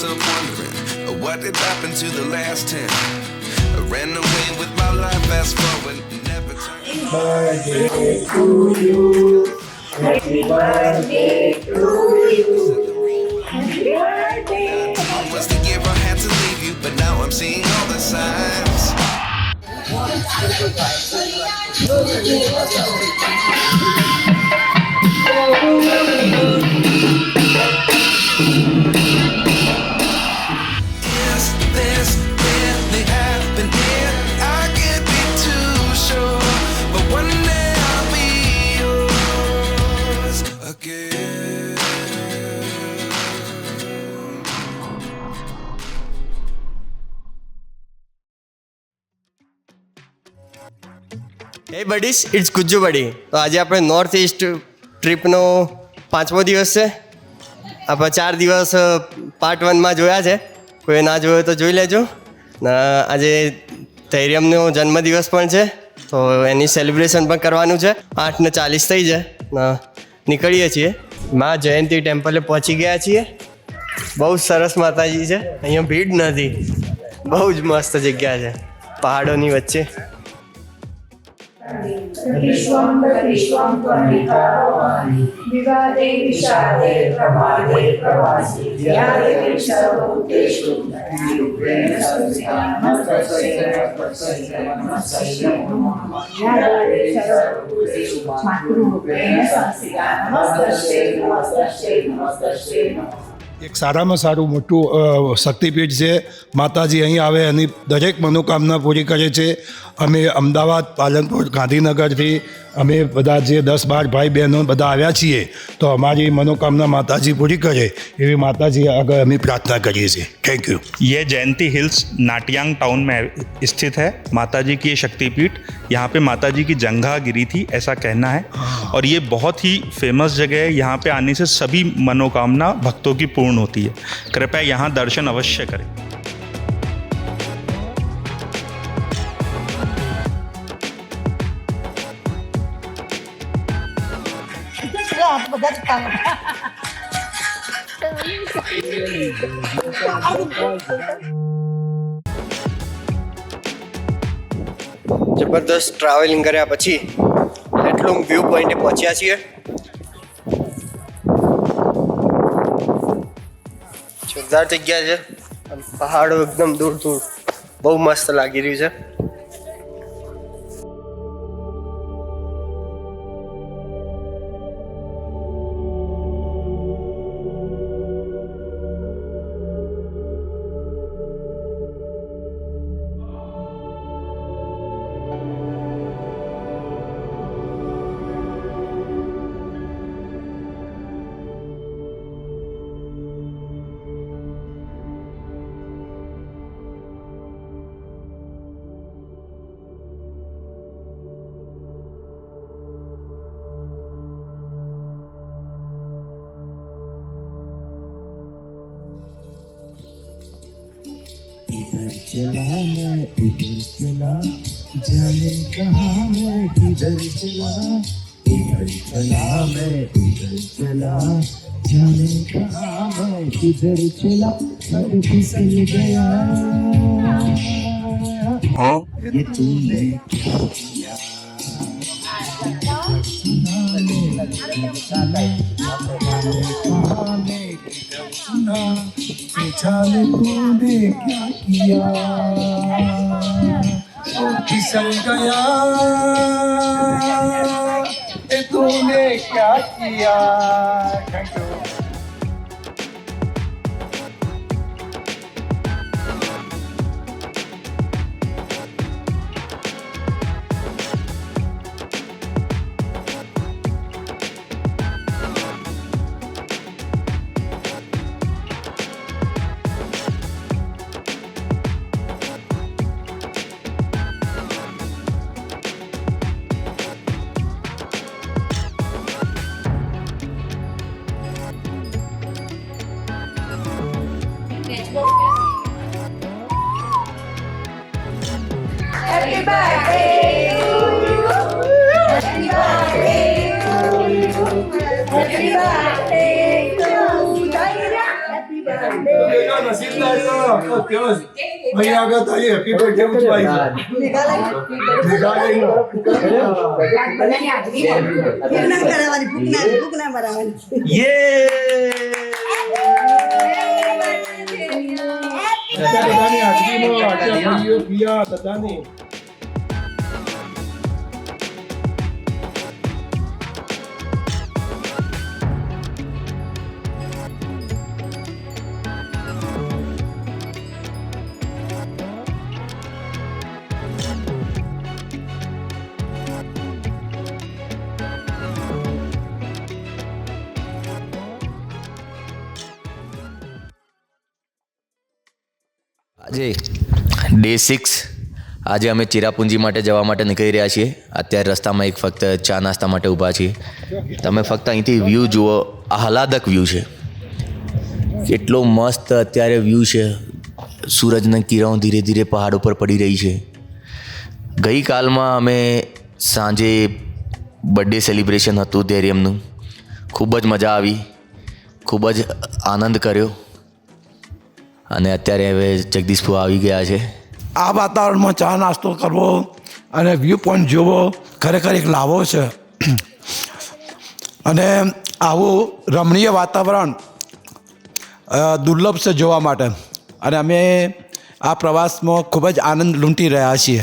myself wondering what did happen to the last 10. I ran away with my life, fast forward, never turn. Birthday to you. Happy birthday to you. Happy birthday. Was the year I had to leave you, but now I'm seeing all the signs. Is this really happening? I can't be too sure, but one day I'll be yours again. હે બડીશ, it's Gujju બડી. તો આજે આપણે north east ટ્રીપનો 5મો દિવસ છે. આપણે 4 દિવસ part 1માં જોયા છે. કોઈ ના જોયો તો જોઈ લેજો. ને આજે ધૈર્યમનો જન્મદિવસ પણ છે, તો એની સેલિબ્રેશન પણ કરવાનું છે. 8:40 થઈ જાય ને નીકળીએ છીએ. મા જયંતી ટેમ્પલે પહોંચી ગયા છીએ. બહુ સરસ માતાજી છે, અહીંયા ભીડ નથી. બહુ જ મસ્ત જગ્યા છે પહાડોની વચ્ચે. વિશ્વમ ભવાની વિવાદે વિષાદે પ્રમાદે પ્રવાસી યાદે સર્વભૂતેષુ રૂપેણ સંસ્થિતા નમસ્તે માતૃરૂપેણ સંસ્થિતા નમસ્તે. એક સારામાં સારું મોટું શક્તિપીઠ છે. માતાજી અહીં આવે એની દરેક મનોકામના પૂરી કરે છે. અમે અમદાવાદ, પાલનપુર, ગાંધીનગરથી અમે બધા જે 10-12 ભાઈ બહેનો બધા આવ્યા છીએ, તો અમારી મનોકામના માતાજી પૂરી કરે એવી માતાજી આગળ અમે પ્રાર્થના કરીએ છીએ. Thank you. ये जयंती हिल्स नाटियांग टाउन में स्थित है. माता जी की ये शक्तिपीठ, यहाँ पे माता जी की जंघा गिरी थी ऐसा कहना है, और ये बहुत ही फेमस जगह है. यहाँ पे आने से सभी मनोकामना भक्तों की पूर्ण होती है. कृपया यहाँ दर्शन अवश्य करें. જબરદસ્ત ટ્રાવેલિંગ કર્યા પછી એટલું વ્યૂ પોઈન્ટે પહોંચ્યા છીએ. જોરદાર જગ્યા છે. પહાડો એકદમ દૂર દૂર, બહુ મસ્ત લાગી રહ્યું છે. चला मैं इधर चला, जाने कहाँ मैं किधर चला. इधर चला मैं इधर चला, जाने कहाँ मैं किधर चला. अब फिसल गया ये तूने क्या किया. जाने तूने क्या किया. फिसल गया ये तूने क्या किया. Happy birthday to you. Happy birthday to you. Happy birthday to Daira. Happy birthday બેટા નસીબદાર છો. બસ. અહીં આગળ તારી હેપી બર્થડે ઉજવાય છે. મેઘાલયનો. બધાની હાજરીમાં આટલા ભાઈઓ પિયા બધાની. આજે ડે 6 આજે અમે ચિરાપુંજી માટે જવા માટે નીકળી રહ્યા છીએ. અત્યારે રસ્તામાં એક ફક્ત ચા નાસ્તા માટે ઊભા છીએ. તમે ફક્ત અહીંથી વ્યૂ જુઓ, આહલાદક વ્યૂ છે. કેટલો મસ્ત અત્યારે વ્યૂ છે. સૂરજની કિરણો ધીરે ધીરે પહાડ ઉપર પડી રહી છે. ગઈકાલમાં અમે સાંજે બર્થડે સેલિબ્રેશન હતું ધૈર્યમનું. ખૂબ જ મજા આવી, ખૂબ જ આનંદ કર્યો. અને અત્યારે હવે જગદીશપુર આવી ગયા છે. આ વાતાવરણમાં ચા નાસ્તો કરવો અને વ્યૂ પોઈન્ટ જોવો ખરેખર એક લાવો છે. અને આવું રમણીય વાતાવરણ દુર્લભ છે જોવા માટે. અને અમે આ પ્રવાસમાં ખૂબ જ આનંદ લૂંટી રહ્યા છીએ.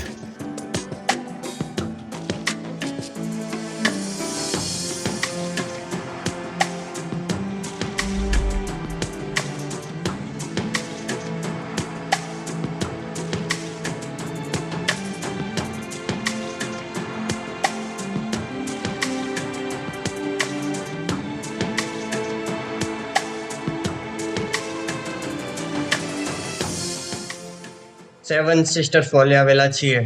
સેવન સિસ્ટર ફોલે આવેલા છીએ.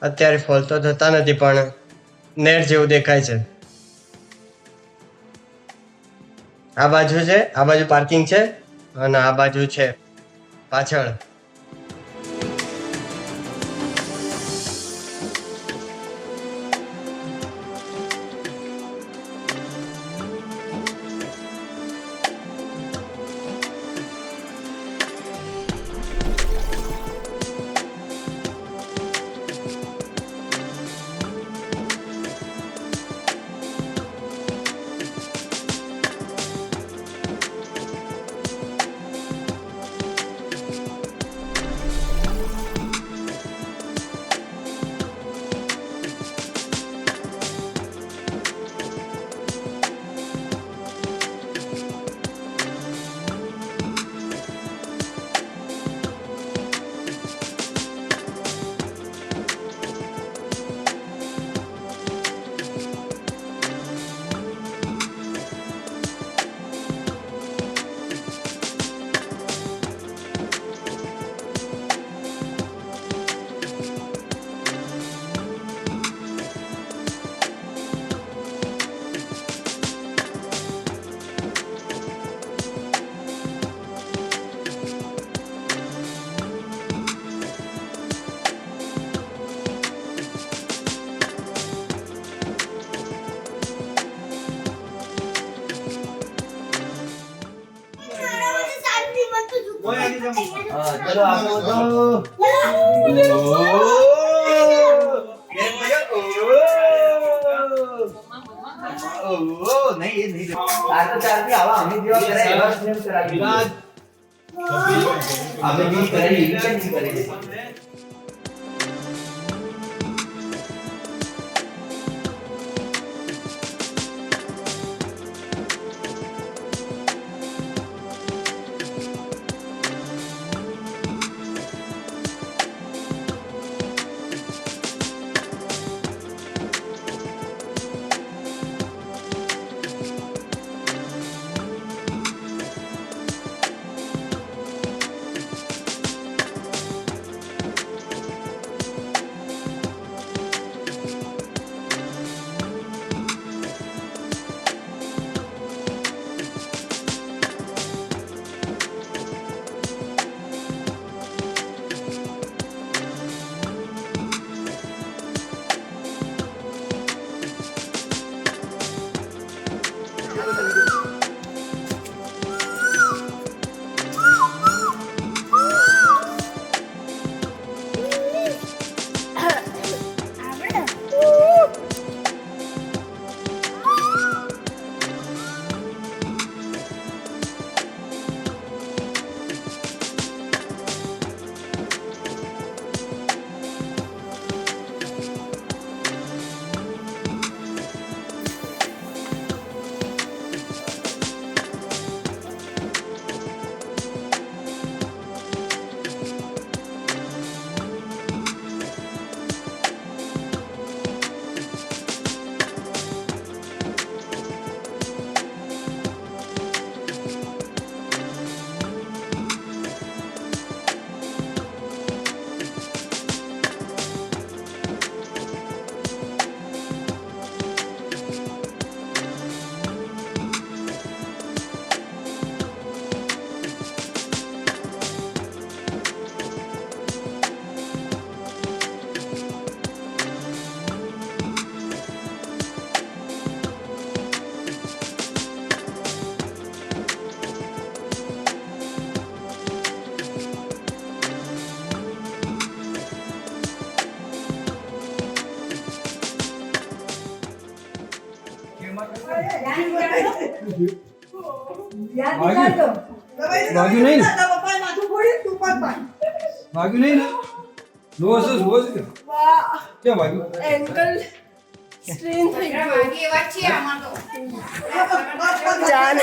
અત્યારે ફોલ તો થતા નથી પણ નેર જેવું દેખાય છે. આ બાજુ છે, આ બાજુ પાર્કિંગ છે અને આ બાજુ છે પાછળ. વાગ્યું નહીં ને? વાગ્યું નહીં ને? લો હશે, લો હશે. ક્યાં વાગ્યું? એન્કલ સ્ટ્રેન થઈ ગયો જાન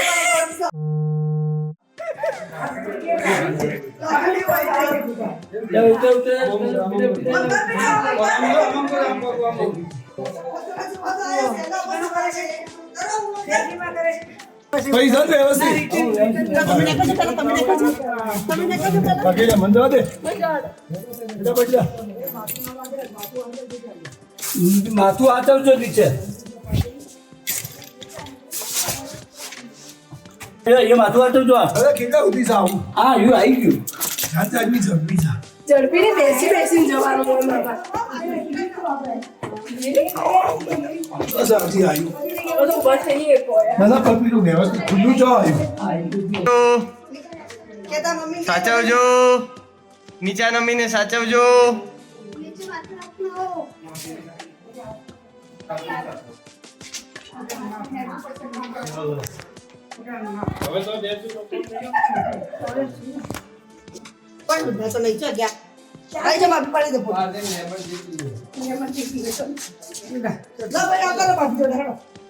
પૈસા તો વ્યવસ્થિત. બાકી મંદવા દે. માથું આચવજો નીચે. એ માથું આચવજો. હવે કેટલા સુધી જાવ? હા યુ આવી ગયું. જાતે આદમી ઝડપી જા. ઝડપીને બેસીને જવાનું બોલ બાપા બસ આવતી આવ્યું. બધું ઉભા થઈએ કોઈ ના ના પપ્પીનું વ્યવસ્થિત ખુલ્લું જો આવ્યું. સાચવજો, નીચા નમીને સાચવજો.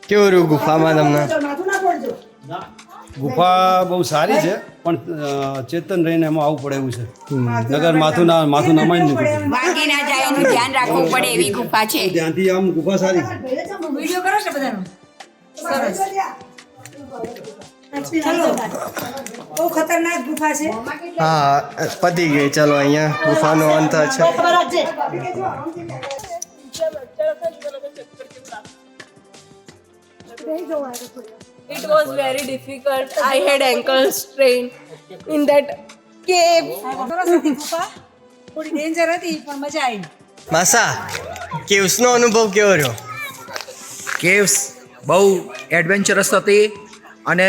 કેવું રહ્યું ગુફામાં તમને? ગુફા બહુ સારી છે પણ ચેતન રહીને એમાં આવવું પડે એવું છે. નગર માથું નમાઈ નીકળે. ભાગી ના જાય એનું ધ્યાન રાખવું પડે એવી ગુફા છે. ત્યાંથી આમ ગુફા સારી છે. વિડિયો કરો છો બધાનો? બહુ ખતરનાક ગુફા છે હા પતી ગઈ. ચલો અહીંયા ગુફાનો અંત છે. It was very difficult. I had ankle strain in that cave. થોડી ડેન્જર હતી પણ મજા આવી. માસા કેવ્સનો અનુભવ કેવો રહ્યો? કેવ્સ બહુ એડવેન્ચરસ હતી અને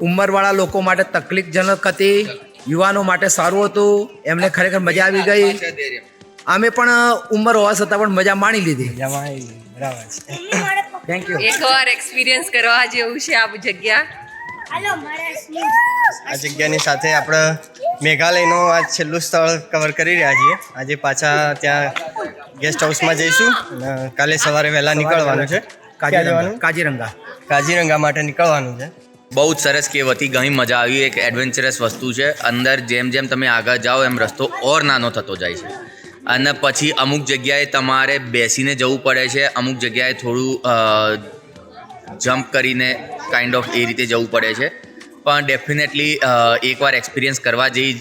ઉંમરવાળા લોકો માટે તકલીફજનક હતી. યુવાનો માટે સારું હતું. એમને ખરેખર મજા આવી ગઈ. અમે પણ ઉંમર હોવા છતાં પણ મજા માણી લીધી. Thank you. એકવાર એક્સપિરિયન્સ કરવા જેવું છે આ જગ્યા. આ જગ્યાની સાથે આપણે મેઘાલયનો આ છેલ્લું સ્થળ કવર કરી રહ્યા છીએ. આજે પાછા ત્યાં ગેસ્ટ હાઉસમાં જઈશું અને કાલે સવારે વહેલા નીકળવાનું છે. ક્યાં જવાનું? કાજીરંગા. કાજીરંગા માટે નીકળવાનું છે. બહુ જ સરસ કેવ હતી, ઘણી મજા આવી. એક એડવેન્ચરસ વસ્તુ છે. અંદર જેમ જેમ તમે આગળ જાઓ એમ રસ્તો ઓર નાનો થતો જાય છે અને પછી અમુક જગ્યાએ તમારે બેસીને જવું પડે છે, અમુક જગ્યાએ થોડું જમ્પ કરીને કાઇન્ડ ઓફ એ રીતે જવું પડે છે. પણ ડેફિનેટલી એકવાર એક્સપિરિયન્સ કરવા જેવી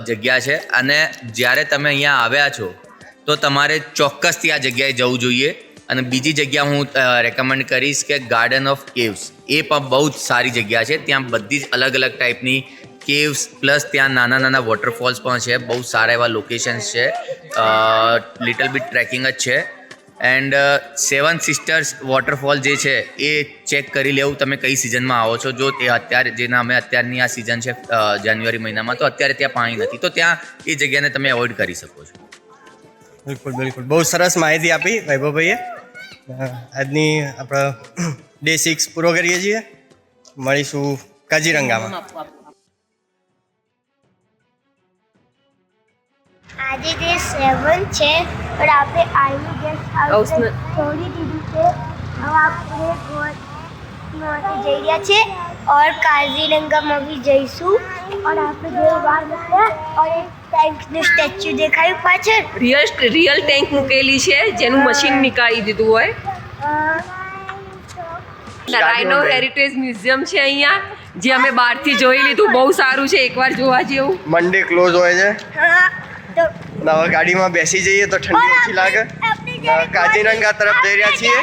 જગ્યા છે અને જ્યારે તમે અહીંયા આવ્યા છો તો તમારે ચોક્કસથી આ જગ્યાએ જવું જોઈએ. અને બીજી જગ્યા હું રેકમેન્ડ કરીશ કે ગાર્ડન ઓફ કેવ્સ. એ પણ બહુ જ સારી જગ્યા છે. ત્યાં બધી જ અલગ અલગ ટાઈપની કેવ્સ પ્લસ ત્યાં નાના નાના વોટરફોલ્સ પણ છે. બહુ સારા એવા લોકેશન્સ છે. લિટલ બીટ ટ્રેકિંગ જ છે. એન્ડ સેવન સિસ્ટર્સ વોટરફોલ જે છે એ ચેક કરી લેવું તમે કઈ સિઝનમાં આવો છો. જો તે અત્યારે જેના અમે અત્યારની આ સિઝન છે જાન્યુઆરી મહિનામાં, તો અત્યારે ત્યાં પાણી નથી, તો ત્યાં એ જગ્યાને તમે એવોઇડ કરી શકો છો. બિલકુલ બિલકુલ, બહુ સરસ માહિતી આપી વૈભવભાઈએ. આજની આપણે ડે 6 પૂરો કરીએ છીએ. મળીશું કાજીરંગામાં. આજે डे 7 છે और आपे आर्मी गेस्ट हाउस में छोड़ी दीदी છે. अब આપણે ગોવામાં જઈ રહ્યા છે और કાજીરંગામાં भी જઈશું. और આપણે બે વાર ગયા और એક ટેન્કનું સ્ટેચ્યુ દેખાયું પાછળ. રિયલ ટેન્ક મૂકેલી છે જેનું મશીન નીકાળી દીધું હોય. રાઇનો હેરિટેજ મ્યુઝિયમ છે અહીંયા, જે અમે બહારથી જોઈ લીધું. બહુ સારું છે, એકવાર જોવા જેવું. મંડે ક્લોઝ હોય છે. હા તો હવે ગાડીમાં બેસી જઈએ તો ઠંડી ઓછી લાગે. કાજીરંગા તરફ જઈ રહ્યા છીએ.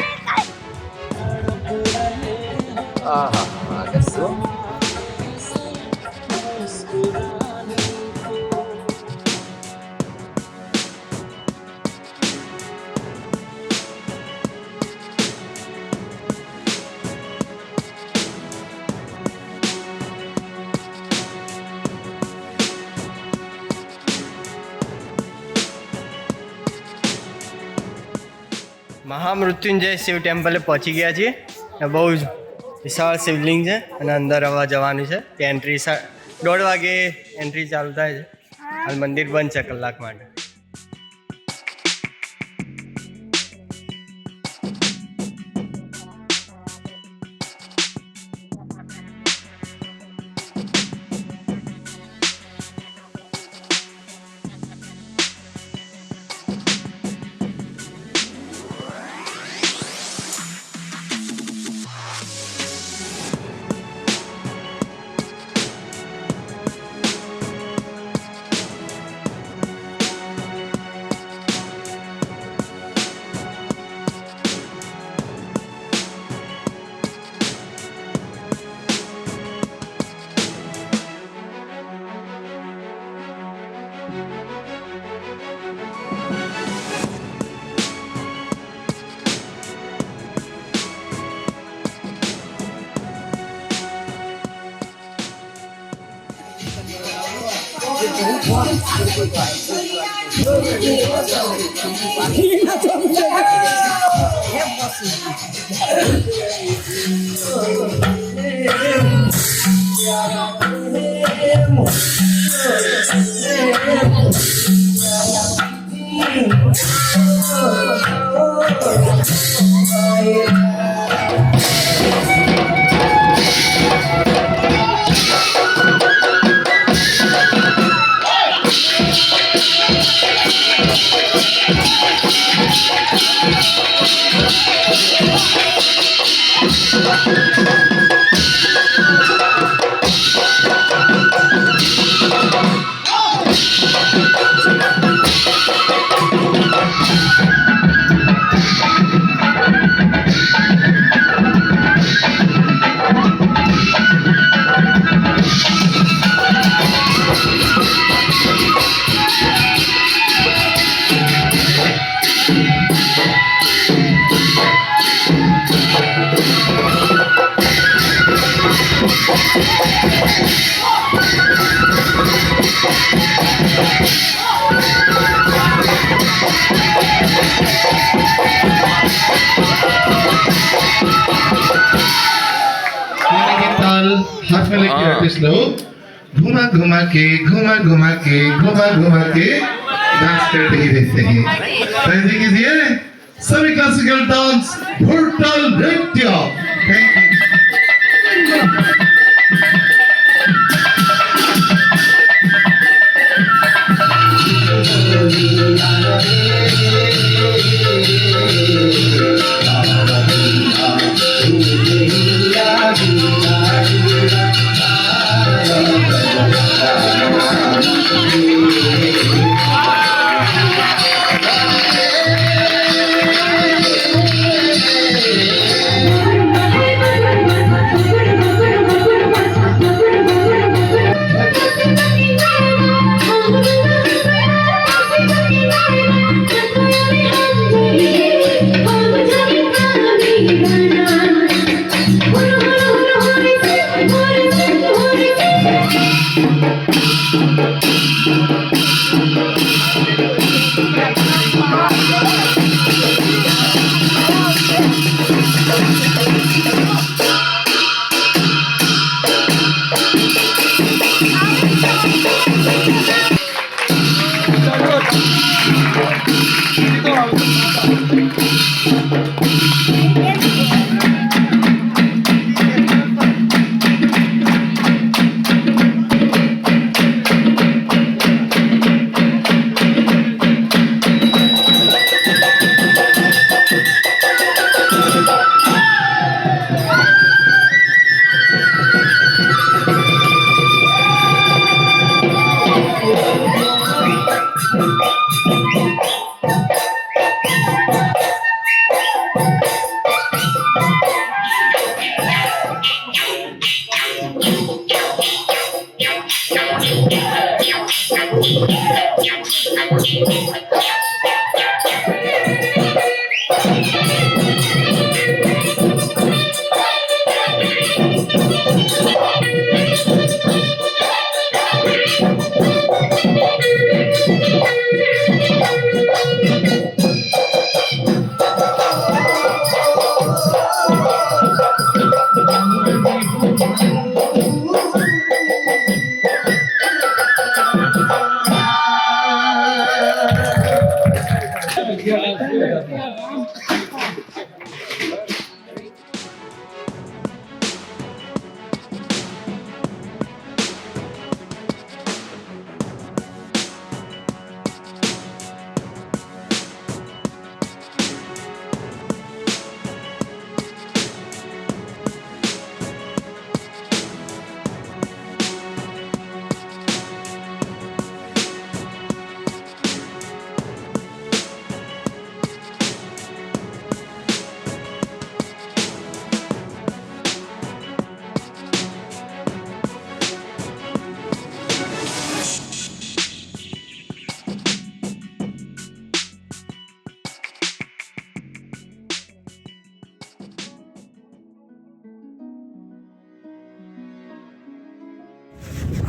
મહામૃત્યુંજય શિવ ટેમ્પલે પહોંચી ગયા છીએ. બહુ જ વિશાળ શિવલિંગ છે અને અંદર હવે જવાનું છે. ત્યાં એન્ટ્રી 1:30 વાગે એન્ટ્રી ચાલુ થાય છે. હાલ મંદિર બંધ છે કલાક માટે. हाथ में लेके आर्टिस्ट लोग घुमा घुमा के डांस करते ही रहते हैं. कीजिए सभी क्लासिकल डांस भुरताल नृत्य. Thank you.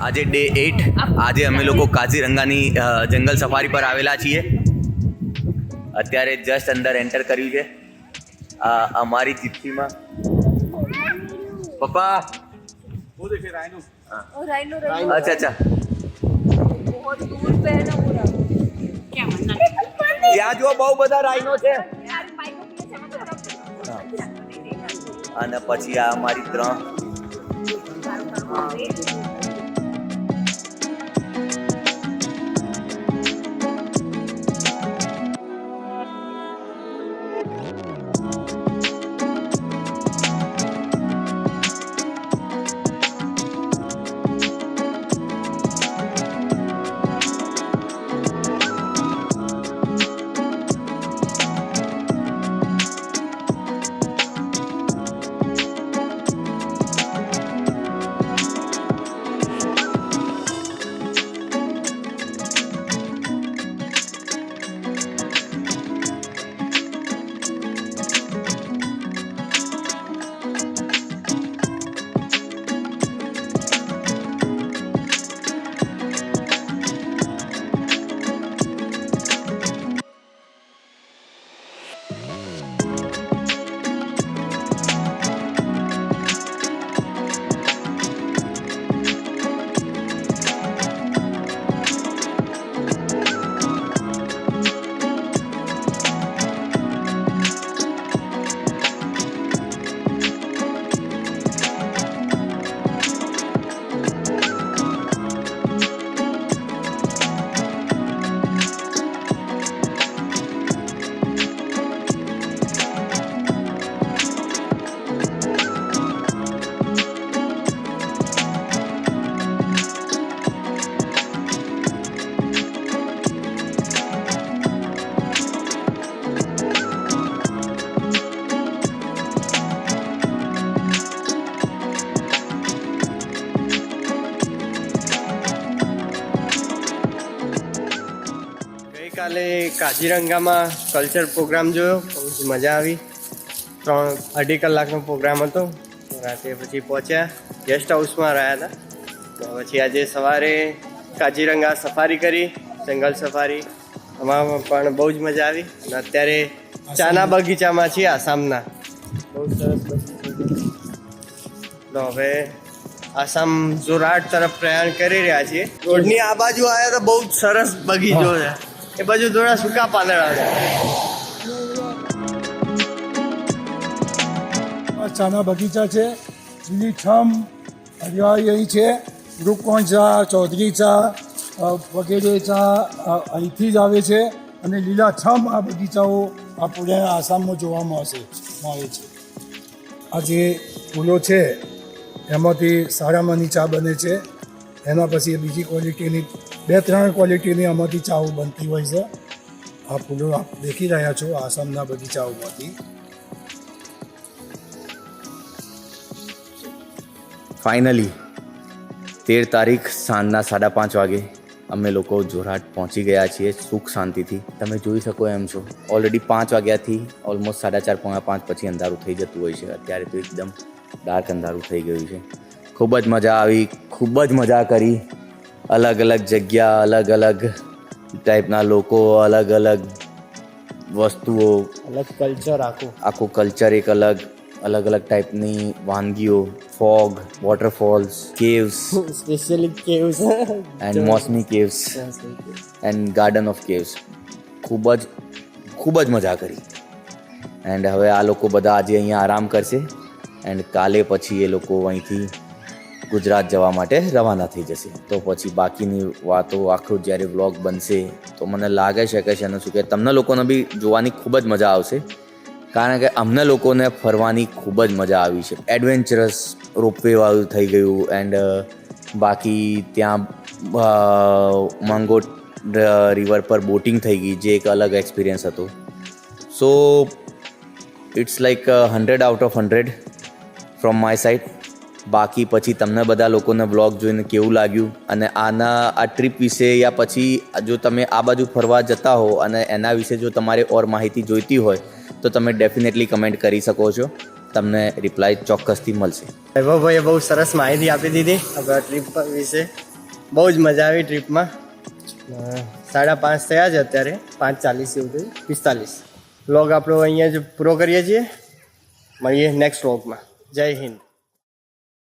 આજે ડે 8 આજે અમે લોકો કાઝીરંગાની જંગલ સફારી પર આવેલા છીએ. અત્યારે જસ્ટ અંદર એન્ટર કર્યું છે અમારી જીપ્સીમાં. પપ્પા अच्छा अच्छा ત્યાં જો બહુ બધા રાઈનો છે. અને પછી આ અમારી 3 ગઈકાલે કાઝીરંગામાં કલ્ચર પ્રોગ્રામ જોયો, બહુ જ મજા આવી. 3-2.5 કલાકનો પ્રોગ્રામ હતો. રાતે પછી પહોંચ્યા, ગેસ્ટ હાઉસમાં રહ્યા હતા. પછી આજે સવારે કાઝીરંગા સફારી કરી, જંગલ સફારી. એમાં પણ બહુ જ મજા આવી. અને અત્યારે ચાના બગીચામાં છીએ આસામના. બહુ સરસ બગીચો. તો હવે આસામ જોરહાટ તરફ પ્રયાણ કરી રહ્યા છીએ. રોડની આ બાજુ આવ્યા તો બહુ જ સરસ બગીચો છે. એ બાજુ થોડા સૂકા પાંદડા છે. ચાના બગીચા છે, લીલીછમ હરિયાળી અહીં છે. રૂપકોણ ચા, ચૌધરી ચા વગેરે ચા અહીંથી જ આવે છે. અને લીલાછમ આ બગીચાઓ આ પૂરે આસામમાં જોવા મળે છે. આ જે ફૂલો છે એમાંથી સારામાંની ચા બને છે. એના પછી બીજી ક્વોલિટીની 2-3 ક્વોલિટીની આમાંથી ચાઓ બનતી હોય છે. આ ફૂલો આપ દેખી રહ્યા છો આસામના બગીચાઓમાંથી. ફાઇનલી 13 તારીખ સાંજના 5:30 વાગે અમે લોકો જોરહાટ પહોંચી ગયા છીએ સુખ શાંતિથી. તમે જોઈ શકો એમ છો ઓલરેડી 5 વાગ્યાથી ઓલમોસ્ટ 4:30-5 પછી અંધારું થઈ જતું હોય છે. અત્યારે તો એકદમ ડાર્ક અંધારું થઈ ગયું છે. ખૂબ જ મજા આવી, ખૂબ જ મજા કરી. અલગ અલગ જગ્યા, અલગ અલગ ટાઈપના લોકો, અલગ અલગ વસ્તુઓ, અલગ કલ્ચર, આખું કલ્ચર એક અલગ ટાઈપની વાનગીઓ, fog, waterfalls, caves, specially caves and Mawsmai caves and garden of caves. ખૂબ જ મજા કરી. એન્ડ હવે આ લોકો બધા આજે અહીંયા આરામ કરશે એન્ડ કાલે પછી એ લોકો અહીંથી ગુજરાત જવા માટે રવાના થઈ જશે. તો પછી બાકીની વાતો આખો જ્યારે વ્લોગ બનશે તો મને લાગે છે કે શું કે તમને લોકોને બી જોવાની ખૂબ જ મજા આવશે. કારણ કે અમને લોકોને ફરવાની ખૂબ જ મજા આવી છે. એડવેન્ચરસ રોપવે વાળું થઈ ગયું એન્ડ બાકી ત્યાં માંગોટ રિવર પર બોટિંગ થઈ ગઈ જે એક અલગ એક્સપિરિયન્સ હતો. So it's like 100 out of 100 from my side. બાકી પછી તમને બધા લોકોને વ્લોગ જોઈને કેવું લાગ્યું અને આ ટ્રીપ વિશે યા પછી જો તમે આ બાજુ ફરવા જતા હો અને એના વિશે જો તમારે ઓર માહિતી જોઈતી હોય તો તમે ડેફિનેટલી કમેન્ટ કરી શકો છો. તમને રિપ્લાય ચોક્કસથી મળશે. વૈભવભાઈએ બહુ સરસ માહિતી આપી દીધી આપણા ટ્રીપ વિશે. બહુ જ મજા આવી ટ્રીપમાં. 5:30 થયા છે અત્યારે, 5:40 એવું થયું, 45. વ્લોગ આપણો અહીંયા જ પૂરો કરીએ છીએ. મળીએ નેક્સ્ટ વ્લોગમાં. જય હિન્દ.